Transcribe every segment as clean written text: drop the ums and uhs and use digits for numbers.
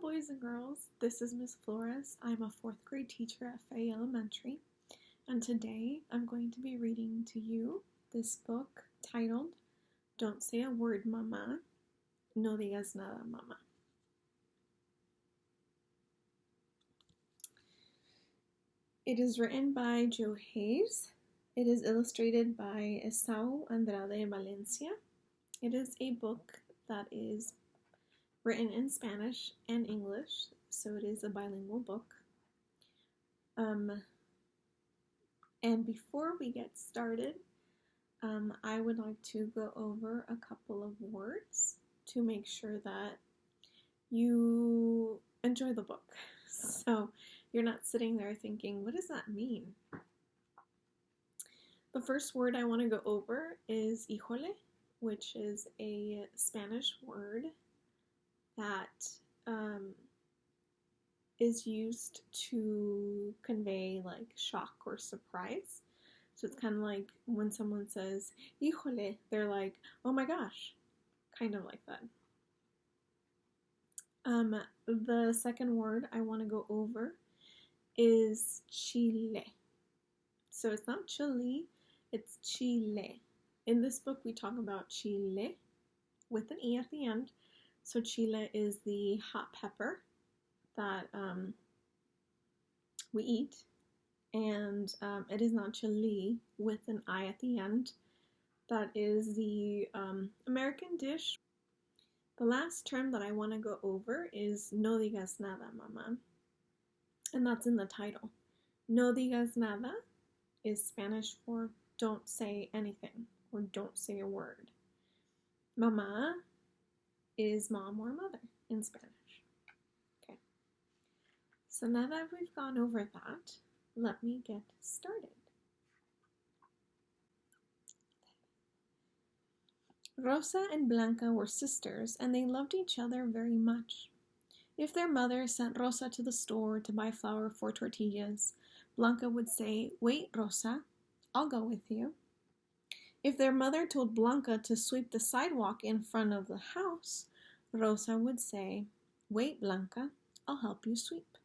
boys and girls. This is Miss Flores. I'm a 4th grade teacher at Fay Elementary, and today I'm going to be reading to you this book titled Don't Say a Word, Mama. No digas nada, Mama. It is written by Joe Hayes. It is illustrated by Esau Andrade Valencia. It is a book that is written in Spanish and English, so it is a bilingual book. And before we get started, I would like to go over a couple of words to make sure that you enjoy the book. So you're not sitting there thinking, what does that mean? The first word I want to go over is híjole, which is a Spanish word that is used to convey like shock or surprise. So it's kind of like when someone says híjole, they're like, oh my gosh, kind of like that. The second word I want to go over is Chile. So it's not Chile, it's Chile. In this book we talk about Chile with an E at the end. So Chile is the hot pepper that we eat, and it is not Chile with an I at the end. That is the American dish. The last term that I want to go over is no digas nada, Mama, and that's in the title. No digas nada is Spanish for don't say anything or don't say a word. Mama is mom or mother in Spanish. Okay. So now that we've gone over that, let me get started. Rosa and Blanca were sisters, and they loved each other very much. If their mother sent Rosa to the store to buy flour for tortillas, Blanca would say, "Wait, Rosa, I'll go with you." If their mother told Blanca to sweep the sidewalk in front of the house, Rosa would say, "Wait, Blanca, I'll help you sweep."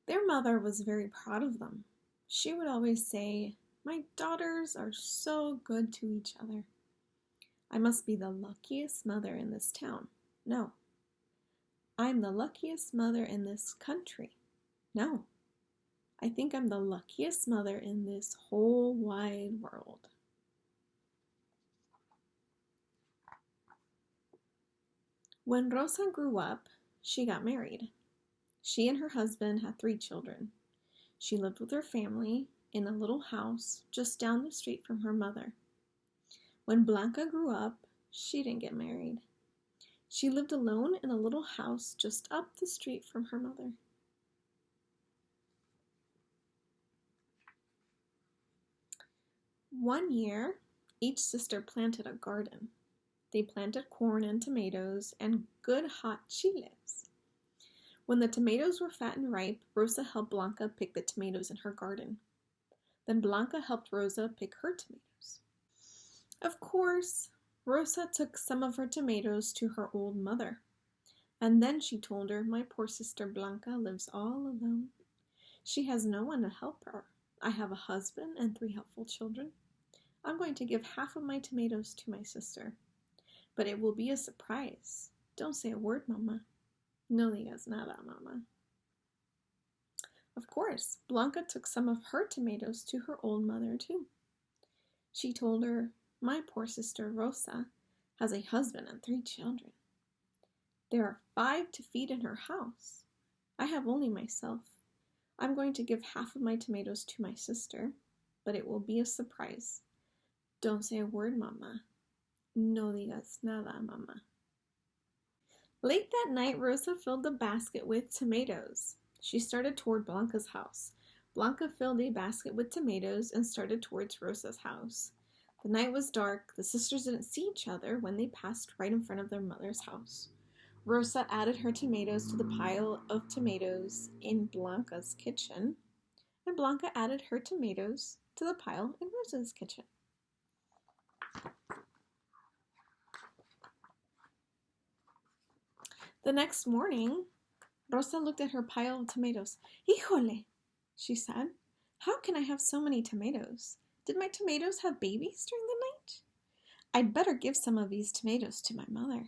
Their mother was very proud of them. She would always say, "My daughters are so good to each other. I must be the luckiest mother in this town. No. I'm the luckiest mother in this country. No. I think I'm the luckiest mother in this whole wide world." When Rosa grew up, she got married. She and her husband had 3 children. She lived with her family in a little house just down the street from her mother. When Blanca grew up, she didn't get married. She lived alone in a little house just up the street from her mother. One year, each sister planted a garden. They planted corn and tomatoes and good hot chiles. When the tomatoes were fat and ripe, Rosa helped Blanca pick the tomatoes in her garden. Then Blanca helped Rosa pick her tomatoes. Of course, Rosa took some of her tomatoes to her old mother. And then she told her, "My poor sister Blanca lives all alone. She has no one to help her. I have a husband and 3 helpful children. I'm going to give half of my tomatoes to my sister. But it will be a surprise. Don't say a word, Mama. No digas nada, Mama." Of course, Blanca took some of her tomatoes to her old mother, too. She told her, "My poor sister Rosa has a husband and 3 children. There are 5 to feed in her house. I have only myself. I'm going to give half of my tomatoes to my sister, but it will be a surprise. Don't say a word, Mama. No digas nada, Mama." Late that night, Rosa filled the basket with tomatoes. She started toward Blanca's house. Blanca filled a basket with tomatoes and started towards Rosa's house. The night was dark. The sisters didn't see each other when they passed right in front of their mother's house. Rosa added her tomatoes to the pile of tomatoes in Blanca's kitchen, and Blanca added her tomatoes to the pile in Rosa's kitchen. The next morning, Rosa looked at her pile of tomatoes. Híjole, she said. How can I have so many tomatoes? Did my tomatoes have babies during the night? I'd better give some of these tomatoes to my mother.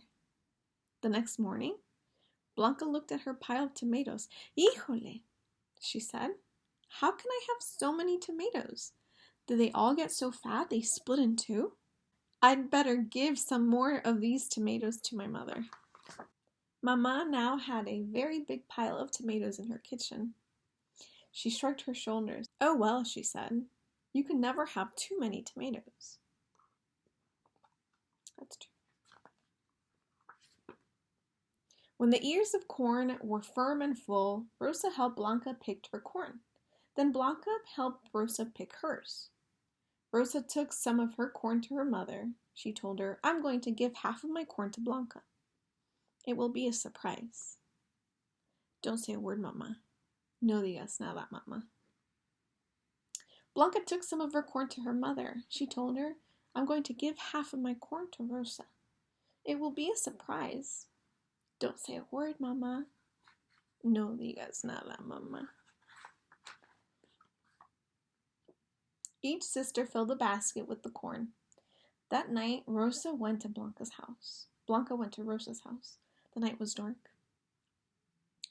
The next morning, Blanca looked at her pile of tomatoes. Híjole, she said. How can I have so many tomatoes? Did they all get so fat they split in two? I'd better give some more of these tomatoes to my mother. Mama now had a very big pile of tomatoes in her kitchen. She shrugged her shoulders. Oh well, she said. You can never have too many tomatoes. That's true. When the ears of corn were firm and full, Rosa helped Blanca pick her corn. Then Blanca helped Rosa pick hers. Rosa took some of her corn to her mother. She told her, I'm going to give half of my corn to Blanca. It will be a surprise. Don't say a word, Mama. No digas nada, Mama. Blanca took some of her corn to her mother. She told her, I'm going to give half of my corn to Rosa. It will be a surprise. Don't say a word, Mama. No digas nada, Mama. Each sister filled a basket with the corn. That night, Rosa went to Blanca's house. Blanca went to Rosa's house. The night was dark.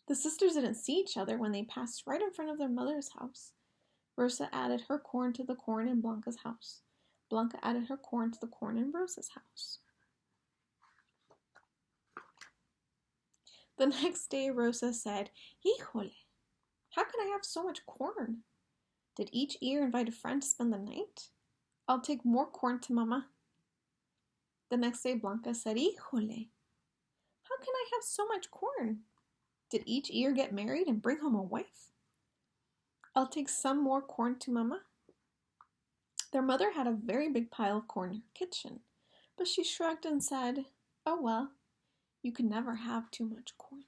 The sisters didn't see each other when they passed right in front of their mother's house. Rosa added her corn to the corn in Blanca's house. Blanca added her corn to the corn in Rosa's house. The next day, Rosa said, Híjole, how can I have so much corn? Did each ear invite a friend to spend the night? I'll take more corn to Mama. The next day, Blanca said, Híjole, how can I have so much corn? Did each ear get married and bring home a wife? I'll take some more corn to Mama. Their mother had a very big pile of corn in her kitchen, but she shrugged and said, Oh well, you can never have too much corn.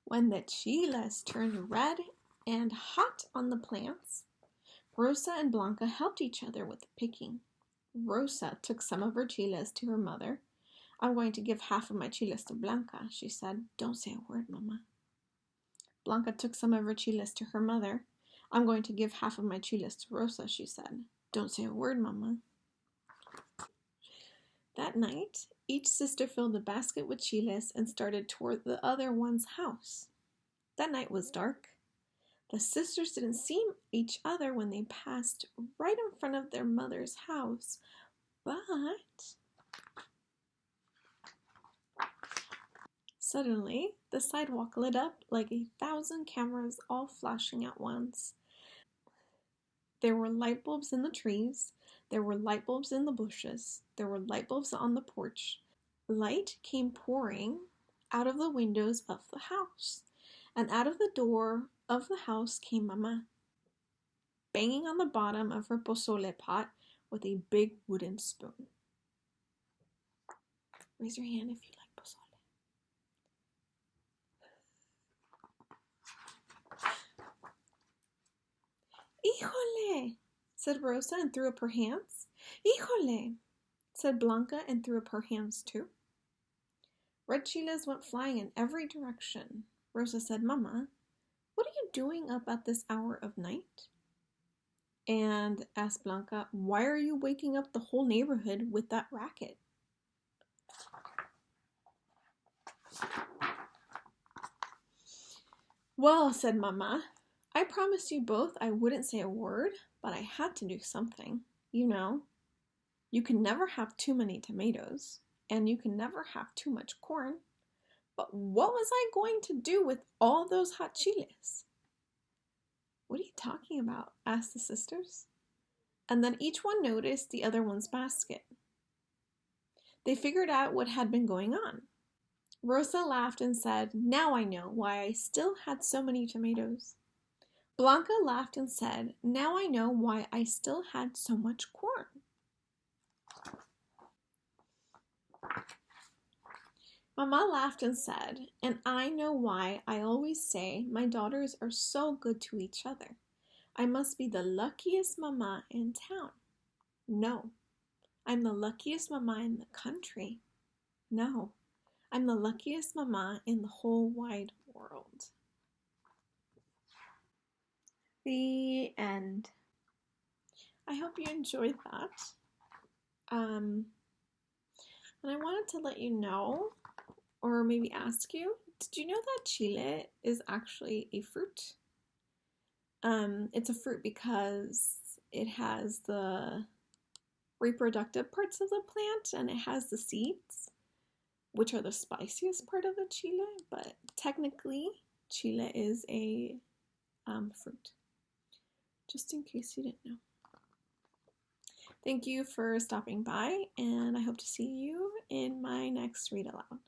When the chiles turned red and hot on the plants, Rosa and Blanca helped each other with the picking. Rosa took some of her chiles to her mother. I'm going to give half of my chiles to Blanca, she said. Don't say a word, Mama. Blanca took some of her chiles to her mother. I'm going to give half of my chiles to Rosa, she said. Don't say a word, Mama. That night, each sister filled a basket with chiles and started toward the other one's house. That night was dark. The sisters didn't see each other when they passed right in front of their mother's house, but suddenly the sidewalk lit up like 1,000 cameras all flashing at once. There were light bulbs in the trees. There were light bulbs in the bushes. There were light bulbs on the porch. Light came pouring out of the windows of the house, and out of the door of the house came Mama, banging on the bottom of her pozole pot with a big wooden spoon. Raise your hand if you like pozole. Híjole, said Rosa and threw up her hands. Híjole, said Blanca and threw up her hands too. Red chiles went flying in every direction. Rosa said, Mama, what are you doing up at this hour of night? And asked Blanca, why are you waking up the whole neighborhood with that racket? Well, said Mama, I promised you both I wouldn't say a word, but I had to do something. You know, you can never have too many tomatoes, and you can never have too much corn. But what was I going to do with all those hot chiles? What are you talking about? Asked the sisters. And then each one noticed the other one's basket. They figured out what had been going on. Rosa laughed and said, Now I know why I still had so many tomatoes. Blanca laughed and said, Now I know why I still had so much corn. Mama laughed and said, "And I know why I always say my daughters are so good to each other. I must be the luckiest mama in town. No, I'm the luckiest mama in the country. No, I'm the luckiest mama in the whole wide world." The end. I hope you enjoyed that. And I wanted to let you know, or maybe ask you, did you know that chile is actually a fruit? It's a fruit because it has the reproductive parts of the plant and it has the seeds, which are the spiciest part of the chile, but technically, chile is a fruit. Just in case you didn't know. Thank you for stopping by, and I hope to see you in my next Read Aloud.